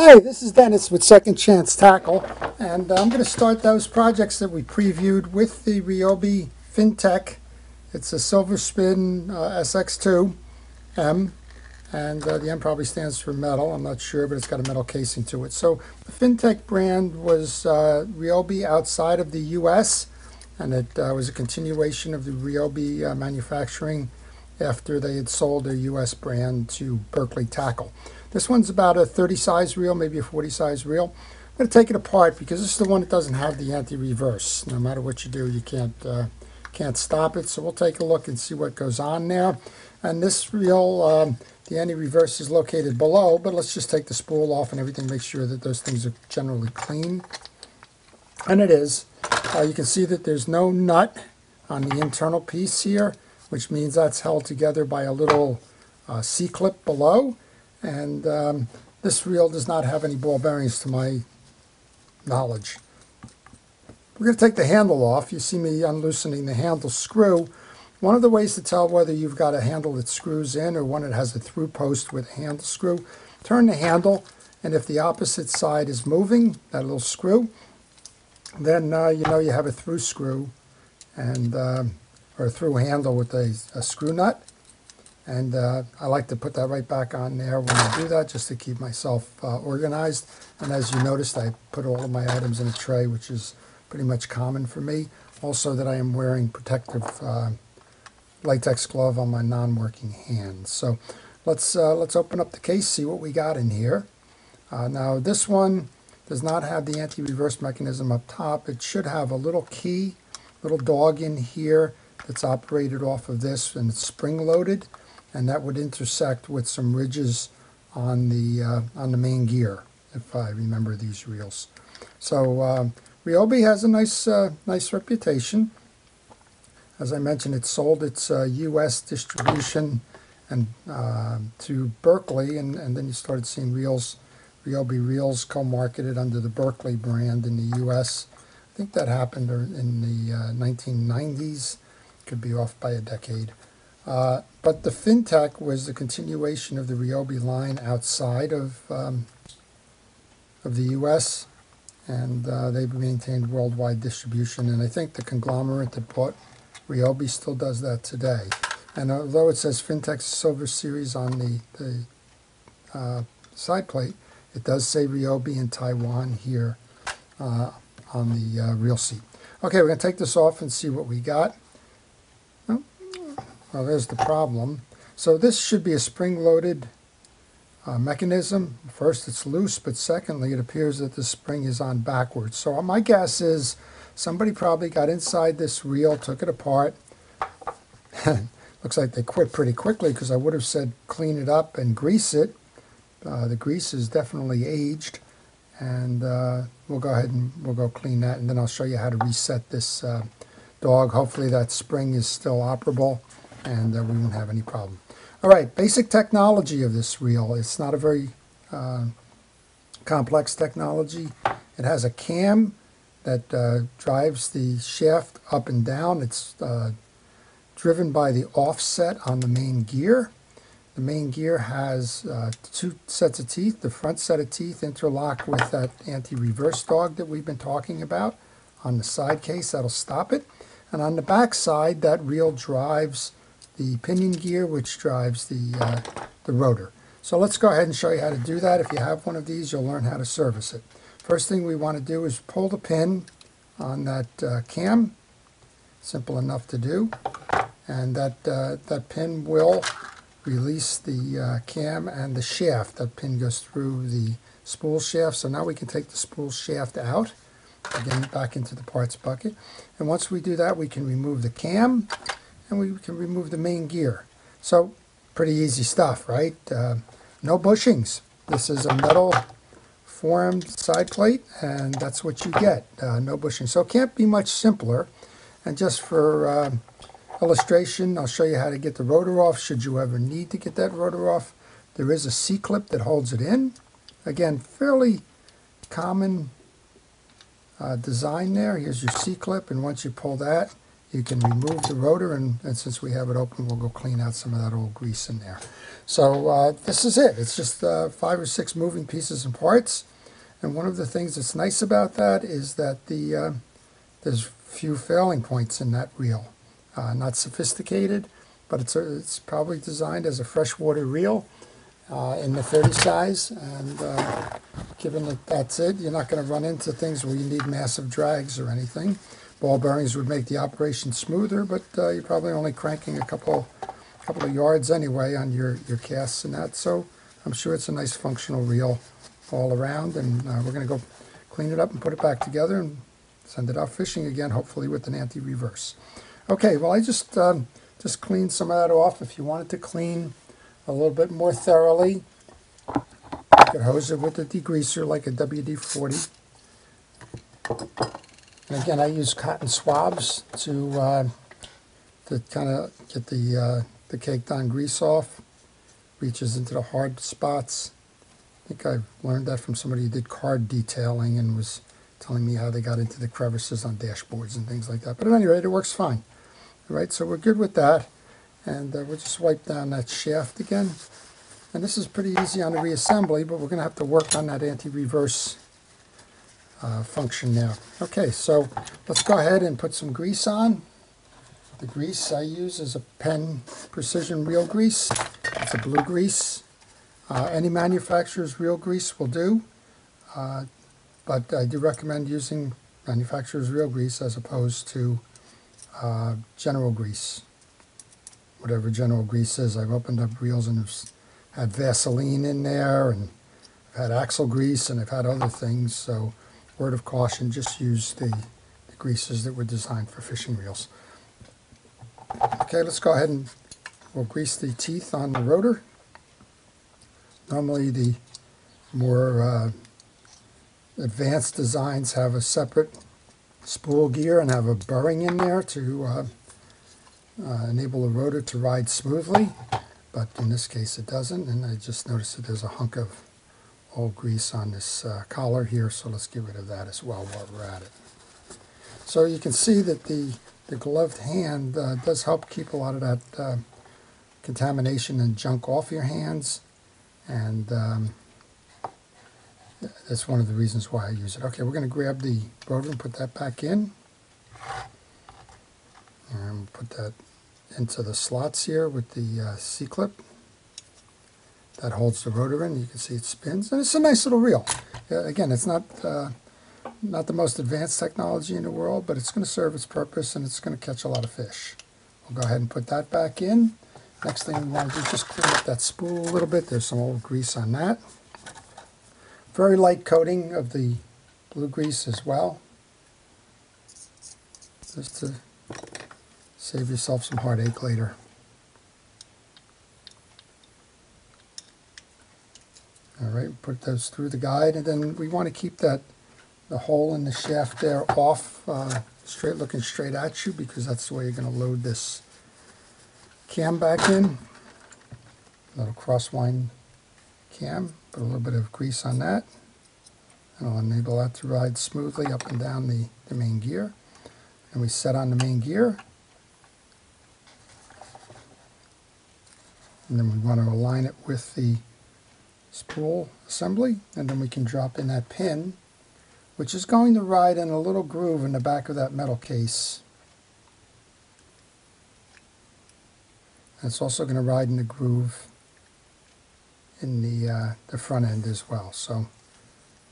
Hi, this is Dennis with Second Chance Tackle, and I'm going to start those projects that we previewed with the Ryobi Fin-Tek. It's a Silver Spin SX2 M, and the M probably stands for metal, I'm not sure, but it's got a metal casing to it. So the Fin-Tek brand was Ryobi outside of the US, and it was a continuation of the Ryobi manufacturing after they had sold their US brand to Berkeley Tackle. This one's about a 30 size reel, maybe a 40 size reel. I'm going to take it apart because this is the one that doesn't have the anti-reverse. No matter what you do, you can't stop it. So we'll take a look and see what goes on there. And this reel, the anti-reverse is located below, but let's just take the spool off and everything, make sure that those things are generally clean. And it is. You can see that there's no nut on the internal piece here, which means that's held together by a little C-clip below. And this reel does not have any ball bearings to my knowledge. We're going to take the handle off. You see me unloosening the handle screw. One of the ways to tell whether you've got a handle that screws in or one that has a through post with a handle screw, turn the handle, and if the opposite side is moving, that little screw, then you know you have a through screw and or a through handle with a screw nut. And I like to put that right back on there when I do that, just to keep myself organized. And as you noticed, I put all of my items in a tray, which is pretty much common for me. Also that I am wearing protective latex glove on my non-working hand. So let's open up the case, see what we got in here. Now this one does not have the anti-reverse mechanism up top. It should have a little key, little dog in here that's operated off of this, and it's spring-loaded. And that would intersect with some ridges on the main gear, if I remember these reels. So Ryobi has a nice reputation. As I mentioned, it sold its U.S. distribution and to Berkeley, and then you started seeing Ryobi reels co-marketed under the Berkeley brand in the U.S. I think that happened in the 1990s. Could be off by a decade. But the Fin-Tek was the continuation of the Ryobi line outside of the U.S., and they've maintained worldwide distribution. And I think the conglomerate that bought Ryobi still does that today. And although it says Fin-Tex Silver Series on the side plate, it does say Ryobi in Taiwan here on the reel seat. Okay, we're going to take this off and see what we got. Well, there's the problem. So this should be a spring-loaded mechanism. First, it's loose, but secondly, it appears that the spring is on backwards. So my guess is somebody probably got inside this reel, took it apart. Looks like they quit pretty quickly because I would have said clean it up and grease it. The grease is definitely aged, and we'll go ahead and we'll go clean that, and then I'll show you how to reset this dog. Hopefully that spring is still operable, and we won't have any problem. All right, basic technology of this reel. It's not a very complex technology. It has a cam that drives the shaft up and down. It's driven by the offset on the main gear. The main gear has two sets of teeth. The front set of teeth interlock with that anti-reverse dog that we've been talking about. On the side case, that'll stop it. And on the back side, that reel drives the pinion gear, which drives the rotor. So let's go ahead and show you how to do that. If you have one of these, you'll learn how to service it. First thing we want to do is pull the pin on that cam. Simple enough to do. And that pin will release the cam and the shaft. That pin goes through the spool shaft. So now we can take the spool shaft out. Again, back into the parts bucket. And once we do that, we can remove the cam and we can remove the main gear. So pretty easy stuff, right? No bushings. This is a metal formed side plate, and that's what you get. No bushing. So it can't be much simpler. And just for illustration, I'll show you how to get the rotor off should you ever need to get that rotor off. There is a C-clip that holds it in. Again, fairly common design there. Here's your C-clip, and once you pull that, you can remove the rotor, and since we have it open, we'll go clean out some of that old grease in there. So this is it. It's just 5 or 6 moving pieces and parts. And one of the things that's nice about that is that there's few failing points in that reel. Not sophisticated, but it's probably designed as a freshwater reel in the 30 size. And given that that's it, you're not going to run into things where you need massive drags or anything. Ball bearings would make the operation smoother, but you're probably only cranking a couple of yards anyway on your casts and that. So I'm sure it's a nice functional reel all around, and we're going to go clean it up and put it back together and send it out fishing again, hopefully with an anti-reverse. Okay, well, I just cleaned some of that off. If you wanted to clean a little bit more thoroughly, you could hose it with a degreaser like a WD-40. And again, I use cotton swabs to kind of get the caked on grease off. Reaches into the hard spots. I think I learned that from somebody who did card detailing and was telling me how they got into the crevices on dashboards and things like that. But at any rate, it works fine. All right, so we're good with that. And we'll just wipe down that shaft again. And this is pretty easy on the reassembly, but we're going to have to work on that anti-reverse function now. Okay, so let's go ahead and put some grease on. The grease I use is a Penn Precision Reel Grease. It's a blue grease. Any manufacturer's reel grease will do, but I do recommend using manufacturer's reel grease as opposed to general grease. Whatever general grease is. I've opened up reels and have had Vaseline in there, and I've had axle grease, and I've had other things, so word of caution, just use the greases that were designed for fishing reels. Okay, let's go ahead and we'll grease the teeth on the rotor. Normally the more advanced designs have a separate spool gear and have a bearing in there to enable the rotor to ride smoothly, but in this case it doesn't, and I just noticed that there's a hunk of old grease on this collar here, so let's get rid of that as well while we're at it. So you can see that the gloved hand does help keep a lot of that contamination and junk off your hands, and that's one of the reasons why I use it. Okay, we're going to grab the rotor and put that back in, and put that into the slots here with the C-clip. That holds the rotor in. You can see it spins, and it's a nice little reel. Again, it's not the most advanced technology in the world, but it's going to serve its purpose, and it's going to catch a lot of fish. We'll go ahead and put that back in. Next thing we want to do is just clean up that spool a little bit. There's some old grease on that. Very light coating of the blue grease as well, just to save yourself some heartache later. All right, put those through the guide, and then we want to keep the hole in the shaft there off, looking straight at you, because that's the way you're going to load this cam back in. A little crosswind cam, put a little bit of grease on that, and it'll enable that to ride smoothly up and down the main gear. And we set on the main gear, and then we want to align it with the spool assembly, and then we can drop in that pin, which is going to ride in a little groove in the back of that metal case. And it's also going to ride in the groove in the front end as well. So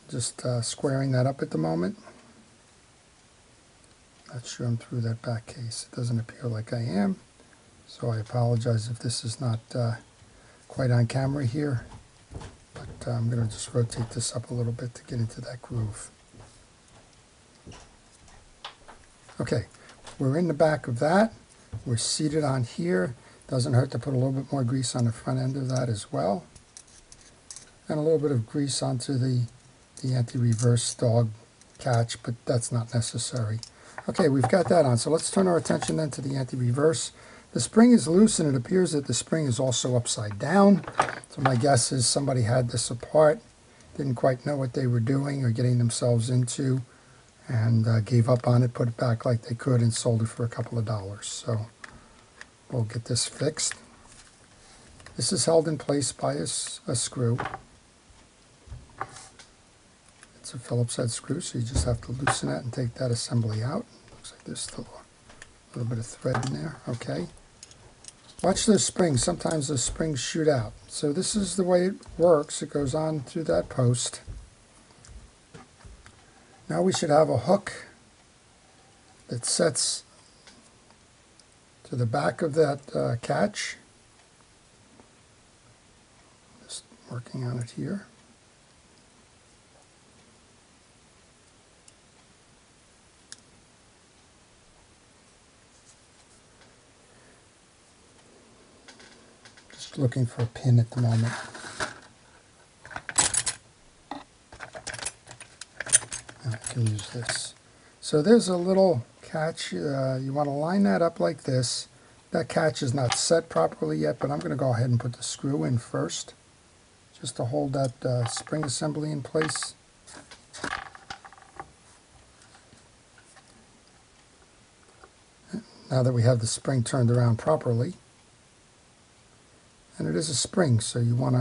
just squaring that up at the moment. Not sure I'm through that back case. It doesn't appear like I am, so I apologize if this is not quite on camera here. But I'm going to just rotate this up a little bit to get into that groove. Okay, we're in the back of that. We're seated on here. Doesn't hurt to put a little bit more grease on the front end of that as well. And a little bit of grease onto the anti-reverse dog catch, but that's not necessary. Okay, we've got that on. So let's turn our attention then to the anti-reverse. The spring is loose, and it appears that the spring is also upside down. So my guess is somebody had this apart, didn't quite know what they were doing or getting themselves into, and gave up on it, put it back like they could, and sold it for a couple of dollars. So we'll get this fixed. This is held in place by a screw. It's a Phillips head screw, so you just have to loosen it and take that assembly out. Looks like there's still a little bit of thread in there. Okay. Watch those springs. Sometimes those springs shoot out. So this is the way it works. It goes on through that post. Now we should have a hook that sets to the back of that catch. Just working on it here. Just looking for a pin at the moment. I can use this. So there's a little catch. You want to line that up like this. That catch is not set properly yet, but I'm going to go ahead and put the screw in first, just to hold that spring assembly in place. Now that we have the spring turned around properly, and it is a spring, so you want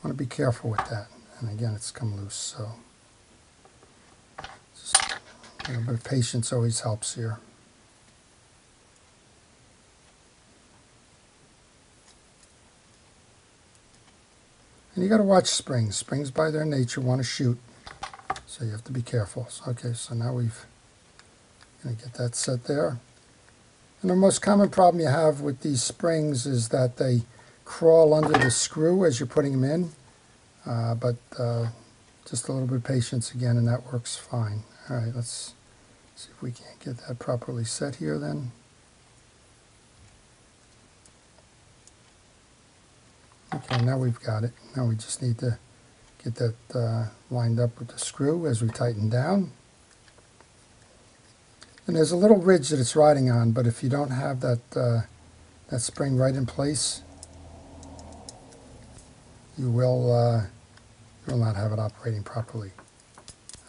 to be careful with that. And again, it's come loose, so just a little bit of patience always helps here. And you got to watch springs. Springs by their nature want to shoot, so you have to be careful. So, okay, so now we've going to get that set there. And the most common problem you have with these springs is that they crawl under the screw as you're putting them in, but just a little bit of patience again, and that works fine. All right, let's see if we can't get that properly set here then. Okay, now we've got it. Now we just need to get that lined up with the screw as we tighten down. And there's a little ridge that it's riding on, but if you don't have that that spring right in place, you will not have it operating properly.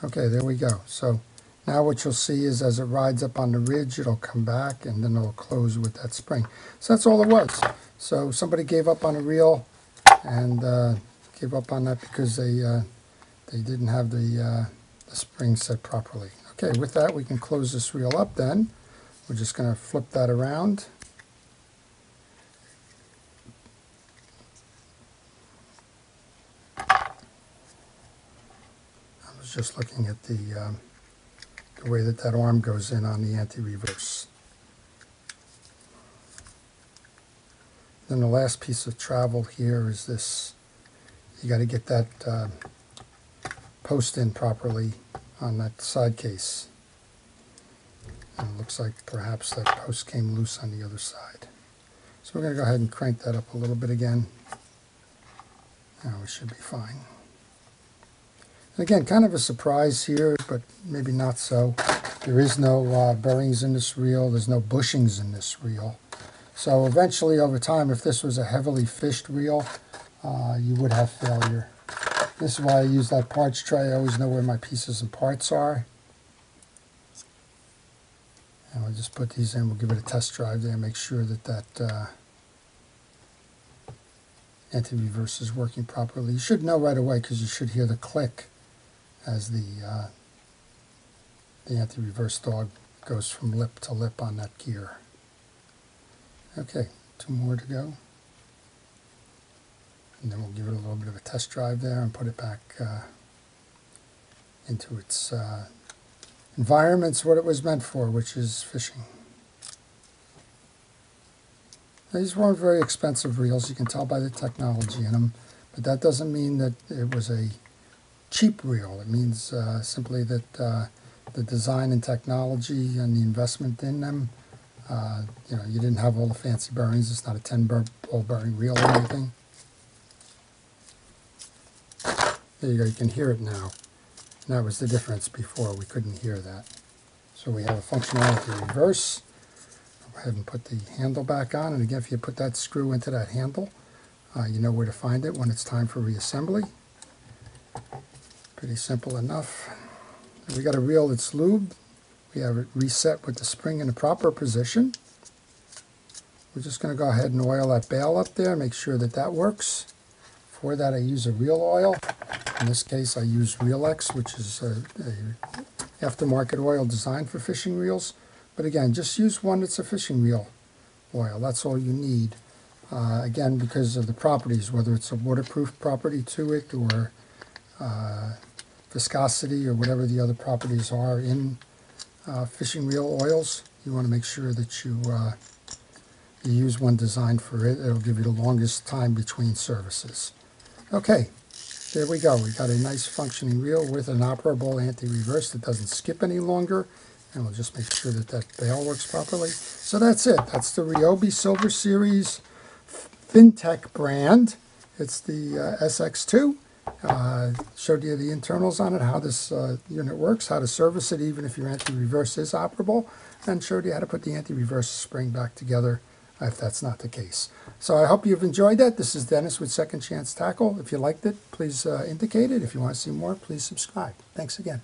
Okay, there we go. So now what you'll see is as it rides up on the ridge, it'll come back and then it'll close with that spring. So that's all it was. So somebody gave up on a reel and gave up on that because they didn't have the spring set properly. Okay, with that we can close this reel up then. We're just going to flip that around. I was just looking at the way that arm goes in on the anti-reverse. Then the last piece of travel here is this. You got to get that post in properly on that side case. And it looks like perhaps that post came loose on the other side. So we're going to go ahead and crank that up a little bit again. Now we should be fine. And again, kind of a surprise here, but maybe not so. There is no bearings in this reel. There's no bushings in this reel. So eventually, over time, if this was a heavily fished reel, you would have failure. This is why I use that parts tray. I always know where my pieces and parts are. And we'll just put these in. We'll give it a test drive there, make sure that that anti-reverse is working properly. You should know right away because you should hear the click as the anti-reverse dog goes from lip to lip on that gear. Okay, 2 more to go. And then we'll give it a little bit of a test drive there and put it back into its environments, what it was meant for, which is fishing. Now, these weren't very expensive reels. You can tell by the technology in them, but that doesn't mean that it was a cheap reel. It means simply that the design and technology and the investment in them, you didn't have all the fancy bearings. It's not a 10-ball bearing reel or anything. There you go, you can hear it now. And that was the difference before, we couldn't hear that. So we have a functional anti-reverse. Go ahead and put the handle back on, and again, if you put that screw into that handle, you know where to find it when it's time for reassembly. Pretty simple enough. We got a reel that's lubed. We have it reset with the spring in the proper position. We're just going to go ahead and oil that bail up there, make sure that that works. For that I use a reel oil. In this case I use Reelex, which is a aftermarket oil designed for fishing reels. But again, just use one that's a fishing reel oil. That's all you need. Again, because of the properties, whether it's a waterproof property to it or viscosity or whatever the other properties are in fishing reel oils, you want to make sure that you use one designed for it. It'll give you the longest time between services. Okay, there we go. We got a nice functioning reel with an operable anti-reverse that doesn't skip any longer. And we'll just make sure that that bail works properly. So that's it. That's the Ryobi Silver Series Fin-Tex brand. It's the SX2. Showed you the internals on it, how this unit works, how to service it even if your anti-reverse is operable, and showed you how to put the anti-reverse spring back together if that's not the case. So I hope you've enjoyed that. This is Dennis with Second Chance Tackle. If you liked it, please indicate it. If you want to see more, please subscribe. Thanks again.